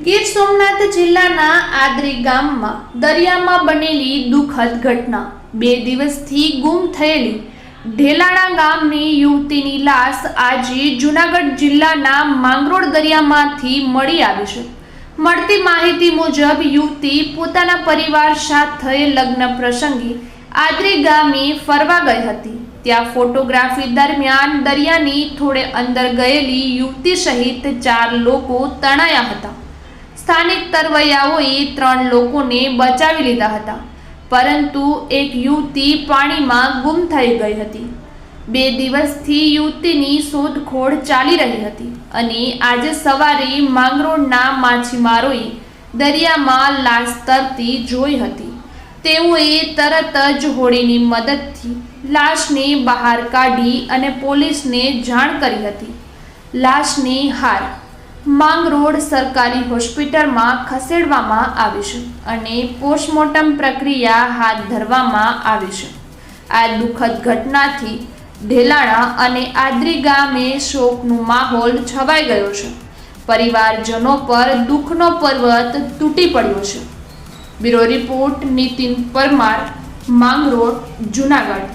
ગીર સોમનાથ જિલ્લાના આદરી ગામમાં દરિયામાં બનેલી દુઃખદ ઘટના। 2 દિવસથી ગુમ થયેલી ઢેલાણા ગામની યુવતીની લાશ આજે જૂનાગઢ જિલ્લાના માંગરોળ દરિયામાંથી મળી આવી છે। મળતી માહિતી મુજબ યુવતી પોતાના પરિવાર સાથે લગ્ન પ્રસંગે આદરી ગામે ફરવા ગઈ હતી। ત્યાં ફોટોગ્રાફી દરમિયાન દરિયાની થોડે અંદર ગયેલી યુવતી સહિત 4 લોકો તણાયા હતા। સ્થાનિક તરવૈયાઓએ 3 લોકોને બચાવી લીધા હતા, પરંતુ એક યુવતી પાણીમાં ગુમ થઈ ગઈ હતી। 2 દિવસથી યુવતીની શોધખોળ ચાલી રહી હતી અને આજે સવારે માંગરોળના માછીમારોએ દરિયામાં લાશ તરતી જોઈ હતી। તેઓએ તરત જ હોડીની મદદથી લાશને બહાર કાઢી અને પોલીસને જાણ કરી હતી। લાશને હાલ માંગરોળ સરકારી હોસ્પિટલમાં ખસેડવામાં આવી છે અને પોસ્ટમોર્ટમ પ્રક્રિયા હાથ ધરવામાં આવી છે। આ દુઃખદ ઘટનાથી ઢેલાણા અને આદરી ગામે શોકનો માહોલ છવાઈ ગયો છે। પરિવારજનો પર દુઃખનો પર્વત તૂટી પડ્યો છે। Bureau report, Nitin Parmar, Mangrol, Junagadh.